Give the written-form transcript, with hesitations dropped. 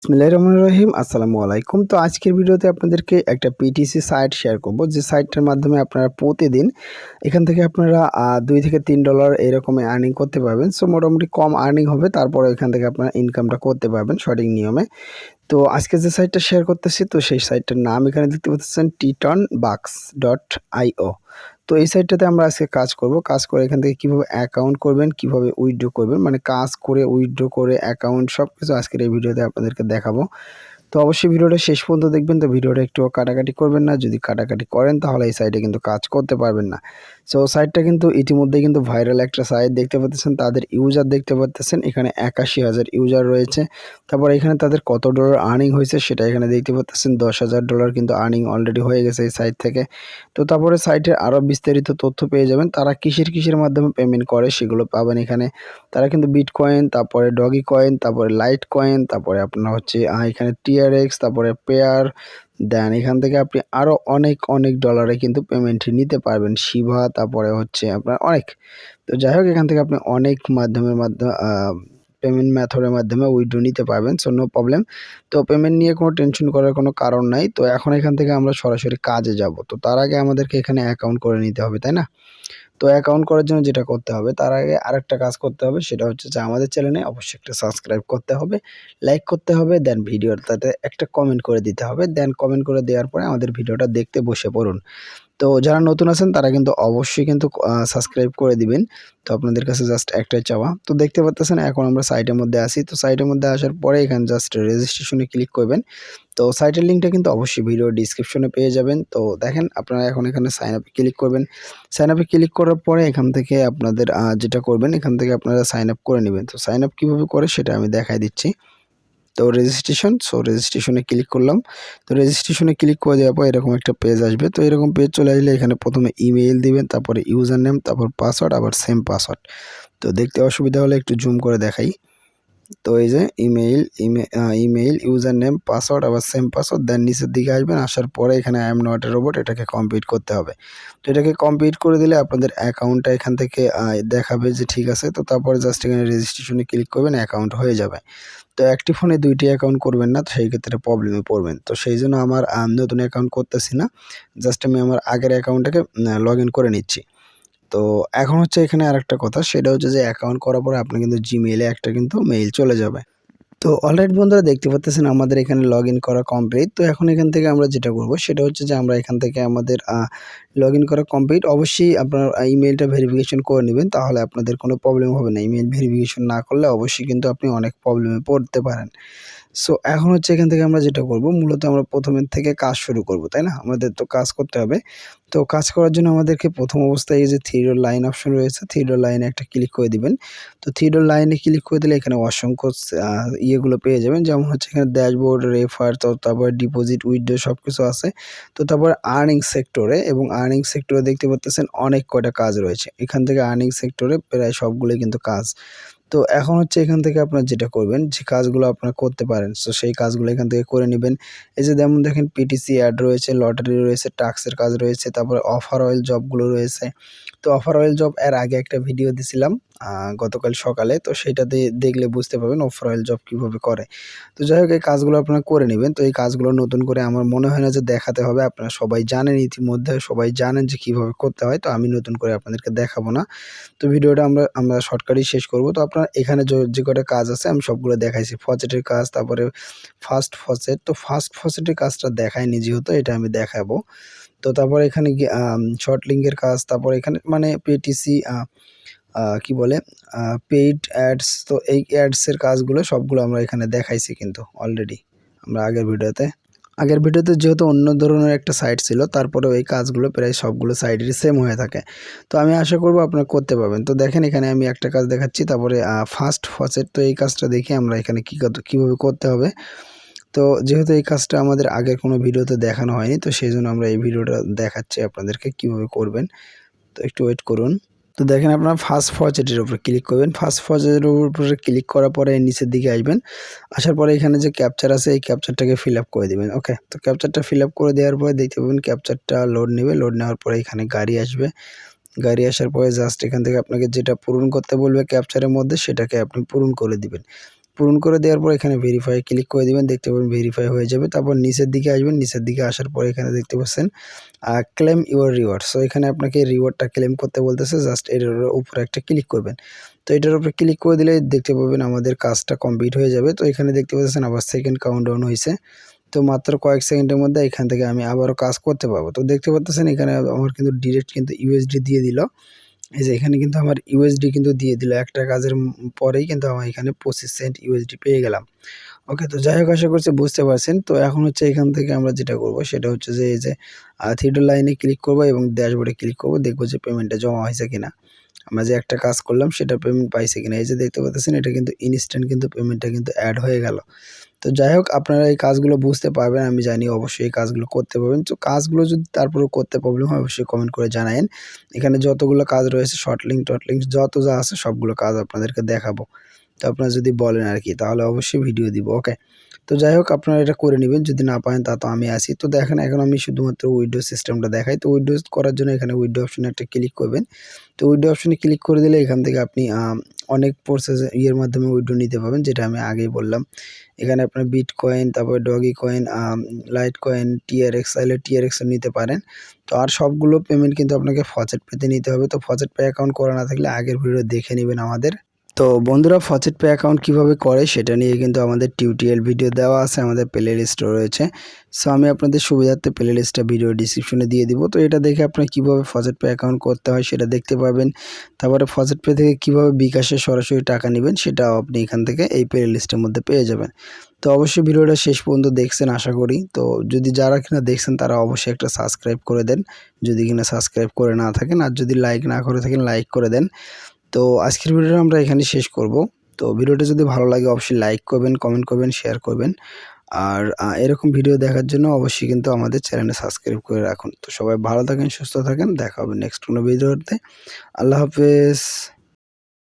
বিসমিল্লাহির রহমানির রহিম। আসসালামু আলাইকুম। তো আজকের ভিডিওতে আপনাদেরকে একটা পিটিসি সাইট শেয়ার করব, যে সাইটটার মাধ্যমে আপনারা প্রতিদিন এখান থেকে আপনারা $2 থেকে $3 এরকমই আর্নিং করতে পারবেন। সো মোটামুটি কম আর্নিং হবে, তারপরে এখান থেকে আপনারা ইনকামটা করতে পারবেন সঠিক নিয়মে। তো আজকে যে সাইটটা শেয়ার করতেছি, তো সেই সাইটটার নাম এখানে দেখতে পাচ্ছেন tritonbux.io। তো এই সাইটটাতে আমরা আজকে কাজ করব। কাজ করে এখান থেকে কিভাবে অ্যাকাউন্ট করবেন, কিভাবে উইথড্র করবেন, মানে কাজ করে উইথড্র করে অ্যাকাউন্ট সবকিছু আজকের এই ভিডিওতে আপনাদেরকে দেখাবো। তো অবশ্যই ভিডিওটা শেষ পর্যন্ত দেখবেন। তো ভিডিওটা একটুও কাটাকাটি করবেন না, যদি কাটাকাটি করেন তাহলে এই সাইটে কিন্তু কাজ করতে পারবেন না। সো সাইটটা কিন্তু ইতিমধ্যে কিন্তু ভাইরাল একটা সাইট দেখতে পাচ্ছেন, তাদের ইউজার দেখতে পাচ্ছেন এখানে ৮১,০০০ ইউজার রয়েছে। তারপর এখানে তাদের কত ডলার আর্নিং হয়েছে সেটা এখানে দেখতে পাচ্ছেন, $১০,০০০ কিন্তু আর্নিং অলরেডি হয়ে গেছে এই সাইট থেকে। তো তারপরে সাইটের আরও বিস্তারিত তথ্য পেয়ে যাবেন, তারা কিসের মাধ্যমে পেমেন্ট করে সেগুলো পাবেন এখানে। তারা কিন্তু বিটকয়েন, তারপরে ডগি কয়েন, তারপরে লাইট কয়েন, তারপরে আপনার হচ্ছে এখানে টিআরএক্স, তারপরে পেয়ার দেন এখান থেকে আপনি আরও অনেক ডলারে কিন্তু পেমেন্ট নিতে পারবেন, শিভা, তারপরে হচ্ছে আপনার অনেক। তো যাই হোক, এখান থেকে আপনি অনেক মাধ্যমে পেমেন্ট মেথডের মাধ্যমে উইথড্র নিতে পারবেন। So no problem. তো পেমেন্ট নিয়ে কোনো টেনশন করার কোনো কারণ নাই। তো এখন এখান থেকে আমরা সরাসরি কাজে যাব। তো তার আগে আমাদেরকে এখানে অ্যাকাউন্ট করে নিতে হবে, তাই না? তো অ্যাকাউন্ট করার জন্য যেটা করতে হবে, তার আগে আরেকটা কাজ করতে হবে, সেটা হচ্ছে যে আমাদের চ্যানেলে অবশ্যই একটা সাবস্ক্রাইব করতে হবে, লাইক করতে হবে, দেন ভিডিওটাতে একটা কমেন্ট করে দিতে হবে। দেন কমেন্ট করে দেওয়ার পরে আমাদের ভিডিওটা দেখতে বসে পড়ুন। তো যারা নতুন আছেন তারা কিন্তু অবশ্যই কিন্তু সাবস্ক্রাইব করে দিবেন। তো আপনাদের কাছে জাস্ট একটাই চাওয়া। তো দেখতে পাচ্ছেন এখন আমরা সাইটের মধ্যে আছি। তো সাইটের মধ্যে আসার পরে এখানে জাস্ট রেজিস্ট্রেশনে ক্লিক করবেন। তো সাইটের লিঙ্কটা কিন্তু অবশ্যই ভিডিও ডিসক্রিপশনে পেয়ে যাবেন। তো দেখেন, আপনারা এখন এখানে সাইন আপে ক্লিক করবেন। সাইন আপে ক্লিক করার পরে এখান থেকে আপনাদের যেটা করবেন, এখান থেকে আপনারা সাইন আপ করে নেবেন। তো সাইন আপ কীভাবে করে সেটা আমি দেখাই দিচ্ছি। তো রেজিস্ট্রেশনে ক্লিক করলাম। তো রেজিস্ট্রেশনে ক্লিক করে দেওয়ার পর এরকম একটা পেজ আসবে। তো এরকম পেজ চলে আসলে এখানে প্রথমে ইমেইল দিবেন, তারপরে ইউজার নেম, তারপর পাসওয়ার্ড, আবার সেম পাসওয়ার্ড। তো দেখতে অসুবিধা হলে একটু জুম করে দেখাই। তো এই যে ইমেইল, ইউজার নেম, পাসওয়ার্ড, আবার সেম পাসওয়ার্ড, দেন নিচের দিকে আসবেন। আসার পরে এখানে I am not a robot, এটাকে কমপ্লিট করতে হবে। তো এটাকে কমপ্লিট করে দিলে আপনাদের অ্যাকাউন্টটা এখান থেকে দেখাবে যে ঠিক আছে। তো তারপরে জাস্ট এখানে রেজিস্ট্রেশনে ক্লিক করবেন, অ্যাকাউন্ট হয়ে যাবে। তো একটি ফোনে ২টি অ্যাকাউন্ট করবেন না, সেই ক্ষেত্রে প্রবলেমে পড়বেন। তো সেই জন্য আমার নতুন অ্যাকাউন্ট করতেছি না, জাস্ট আমি আমার আগের অ্যাকাউন্টটাকে লগ ইন করে নিচ্ছি। তো এখন হচ্ছে এখানে আরেকটা কথা, সেটা হচ্ছে যে অ্যাকাউন্ট করার পরে আপনার কিন্তু জিমেইলে একটা কিন্তু মেইল চলে যাবে। তো অলরাইট বন্ধুরা, দেখতে পাচ্ছেন আমাদের এখানে লগ ইন করা কমপ্লিট। তো এখন এখান থেকে আমরা যেটা করব সেটা হচ্ছে যে আমরা এখান থেকে আমাদের লগ ইন করা কমপ্লিট। অবশ্যই আপনার ইমেইলটা ভেরিফিকেশন করে নেবেন, তাহলে আপনাদের কোনো প্রবলেম হবে না। ইমেইল ভেরিফিকেশন না করলে অবশ্যই কিন্তু আপনি অনেক প্রবলেমে পড়তে পারেন। সো এখন হচ্ছে এখান থেকে আমরা যেটা করব, মূলত আমরা প্রথমের থেকে কাজ শুরু করব, তাই না? আমাদের তো কাজ করতে হবে। তো কাজ করার জন্য আমাদেরকে প্রথম অবস্থায় এই যে 3 ডট লাইন অপশন রয়েছে, 3 ডট লাইনে একটা ক্লিক করে দিবেন। তো 3 ডট লাইনে ক্লিক করে দিলে এখানে অসংখ্য ইয়েগুলো পেয়ে যাবেন। যেমন হচ্ছে এখানে ড্যাশবোর্ড, রেফার, তো তারপর ডিপোজিট, উইথড্র সবকিছু আছে। তো তারপর আর্নিং সেক্টরে, এবং আর্নিং সেক্টরে দেখতে পাচ্ছেন অনেক কয়টা কাজ রয়েছে। এখান থেকে আর্নিং সেক্টরে প্রায় সবগুলোই কিন্তু কাজ। তো এখন হচ্ছে এখান থেকে আপনারা যেটা করবেন, যে কাজগুলো আপনারা করতে পারেন, সো সেই কাজগুলো এখান থেকে করে নিবেন। এই যে যেমন দেখেন, পিটিসি অ্যাড রয়েছে, লটারি রয়েছে, টাক্সের কাজ রয়েছে, তারপরে অফার অয়েল জবগুলো রয়েছে। তো অফার অয়েল জব এর আগে একটা ভিডিও দিছিলাম গতকাল সকালে, তো সেইটাতে দেখলে বুঝতে পারবেন অফার অয়েল জব কীভাবে করে। তো যাই হোক, এই কাজগুলো আপনারা করে নেবেন। তো এই কাজগুলো নতুন করে আমার মনে হয় না যে দেখাতে হবে, আপনারা সবাই জানেন, ইতিমধ্যে সবাই জানেন যে কীভাবে করতে হয়। তো আমি নতুন করে আপনাদেরকে দেখাবো না। তো ভিডিওটা আমরা শর্টকাটই শেষ করব। তো আপনার এখানে যে কয়টা কাজ আছে আমি সবগুলো দেখাইছি। ফসেটের কাজ, তারপরে ফার্স্ট ফসেট। তো ফার্স্ট ফসেটের কাজটা দেখাইনি, যেহেতু এটা আমি দেখাবো। তো তারপরে এখানে শর্ট লিঙ্কের কাজ, তারপরে এখানে মানে পিটিসি কি বলে পেইড অ্যাডস। তো এই অ্যাডসের কাজগুলো সবগুলো আমরা এখানে দেখাইছি কিন্তু অলরেডি আমরা আগের ভিডিওতে যেহেতু অন্য ধরনের একটা সাইট ছিল, তারপরেও এই কাজগুলো প্রায় সবগুলো সাইডেরই সেম হয়ে থাকে। তো আমি আশা করব আপনারা করতে পারবেন। তো দেখেন, এখানে আমি একটা কাজ দেখাচ্ছি, তারপরে ফার্স্ট ফসেট। তো এই কাজটা দেখে আমরা এখানে কীভাবে করতে হবে। তো যেহেতু এই কাজটা আমাদের আগের কোনো ভিডিওতে দেখানো হয়নি, তো সেই জন্য আমরা এই ভিডিওটা দেখাচ্ছি আপনাদেরকে কীভাবে করবেন। তো একটু ওয়েট করুন। তো দেখেন, আপনারা ফার্স্ট ফসেটের উপরে ক্লিক করবেন। ফার্স্ট ফসেটের উপরে ক্লিক করার পরে নিচের দিকে আসবেন। আসার পরে এখানে যে ক্যাপচার আছে, এই ক্যাপচারটাকে ফিল আপ করে দিবেন। ওকে, তো ক্যাপচারটা ফিল আপ করে দেওয়ার পরে দেখতে পাবেন ক্যাপচারটা লোড নেবে। লোড নেওয়ার পরে এখানে গাড়ি আসবে। গাড়ি আসার পরে জাস্ট এখান থেকে আপনাকে যেটা পূরণ করতে বলবে ক্যাপচারের মধ্যে, সেটাকে আপনি পূরণ করে দিবেন। পূরণ করে দেওয়ার পর এখানে ভেরিফাই ক্লিক করে দিবেন, দেখতে পাবেন ভেরিফাই হয়ে যাবে। তারপর নিচের দিকে আসবেন, নিচের দিকে আসার পর এখানে দেখতে পাচ্ছেন ক্লেম ইউর রিওয়ার্ড। সো এখানে আপনাকে রিওয়ার্ডটা ক্লেম করতে বলতেছে, জাস্ট এটার উপরে একটা ক্লিক করবেন। তো এটার উপরে ক্লিক করে দিলে দেখতে পাবেন আমাদের কাজটা কমপ্লিট হয়ে যাবে। তো এখানে দেখতে পাচ্ছেন আবার সেকেন্ড কাউন্টডাউন হয়েছে। তো মাত্র কয়েক সেকেন্ডের মধ্যে এখান থেকে আমি আবারও কাজ করতে পারবো। তো দেখতে পাচ্ছেন এখানে আমার কিন্তু ডিরেক্ট কিন্তু ইউএসডি দিয়ে দিল। এই যে এখানে কিন্তু আমার ইউএসডি কিন্তু দিয়ে দিল, একটা কাজের পরেই কিন্তু আমার এখানে 25 সেন্ট ইউএসডি পেয়ে গেলাম। ওকে, তো যাই হোক আশা করছি বুঝতে পারছেন। তো এখন হচ্ছে এখান থেকে আমরা যেটা করব সেটা হচ্ছে যে এই যে থ্রি ডট লাইনে ক্লিক করব এবং ড্যাশবোর্ডে ক্লিক করব, দেখবো যে পেমেন্টটা জমা হয়েছে কিনা, আমরা যে একটা কাজ করলাম সেটা পেমেন্ট পাইছে কিনা। এই যে দেখতে পাচ্ছেন এটা কিন্তু ইনস্ট্যান্ট কিন্তু পেমেন্টটা কিন্তু অ্যাড হয়ে গেল। তো যাই হোক আপনারা এই কাজগুলো বুঝতে পারবেন, আমি জানি অবশ্যই এই কাজগুলো করতে পারবেন। তো কাজগুলো যদি তারপরেও করতে প্রবলেম হয় অবশ্যই কমেন্ট করে জানায়েন। এখানে যতগুলো কাজ রয়েছে শর্ট লিঙ্ক টট লিঙ্ক যত যা আছে সবগুলো কাজ আপনাদেরকে দেখাবো। তো আপনারা যদি বলেন আর কি তাহলে অবশ্যই ভিডিও দিব। ওকে, তো যাই হোক আপনারা এটা করে নেবেন, যদি না পারেন তা তো আমি আছি। তো দেখেন এখন আমি শুধুমাত্র উইন্ডো সিস্টেমটা দেখাই। তো উইন্ডোজ করার জন্য এখানে উইন্ডো অপশনে একটা ক্লিক করবেন। তো উইন্ডো অপশনে ক্লিক করে দিলে এখান থেকে আপনি অনেক প্রসেস মাধ্যমে উইন্ডো নিতে পারবেন, যেটা আমি আগেই বললাম। এখানে আপনার বিটকয়েন, তারপরে doggy coin, light coin, TRX চাইলে টিআরএক্সও নিতে পারেন। তো আর সবগুলো পেমেন্ট কিন্তু আপনাকে ফচেট পেতে নিতে হবে। তো ফচেট পে অ্যাকাউন্ট করা না থাকলে আগের ভিডিও দেখে নেবেন আমাদের। তো বন্ধুরা ফচেট পে অ্যাকাউন্ট কীভাবে করে সেটা নিয়ে কিন্তু আমাদের টিউটোরিয়াল ভিডিও দেওয়া আছে, আমাদের প্লে লিস্টে রয়েছে। সো আমি আপনাদের সুবিধার্থে প্লে লিস্টটা ভিডিও ডিসক্রিপশনে দিয়ে দিব। তো এটা দেখে আপনারা কীভাবে ফচেট পে অ্যাকাউন্ট করতে হয় সেটা দেখতে পাবেন। তারপরে ফচেট পে থেকে কীভাবে বিকাশে সরাসরি টাকা নেবেন সেটাও আপনি এখান থেকে এই প্লে লিস্টের মধ্যে পেয়ে যাবেন। তো অবশ্যই ভিডিওটা শেষ পর্যন্ত দেখছেন আশা করি। তো যদি যারা কিনা দেখছেন তারা অবশ্যই একটা সাবস্ক্রাইব করে দেন, যদি কিনা সাবস্ক্রাইব করে না থাকেন, আর যদি লাইক না করে থাকেন লাইক করে দেন। তো আজকের ভিডিওটা আমরা এখানে শেষ করব। তো ভিডিওটা যদি ভালো লাগে অবশ্যই লাইক করবেন, কমেন্ট করবেন, শেয়ার করবেন। আর এরকম ভিডিও দেখার জন্য অবশ্যই কিন্তু আমাদের চ্যানেলটা সাবস্ক্রাইব করে রাখুন। তো সবাই ভালো থাকেন, সুস্থ থাকেন, দেখা হবে নেক্সট কোনো ভিডিওতে। আল্লাহ হাফেজ।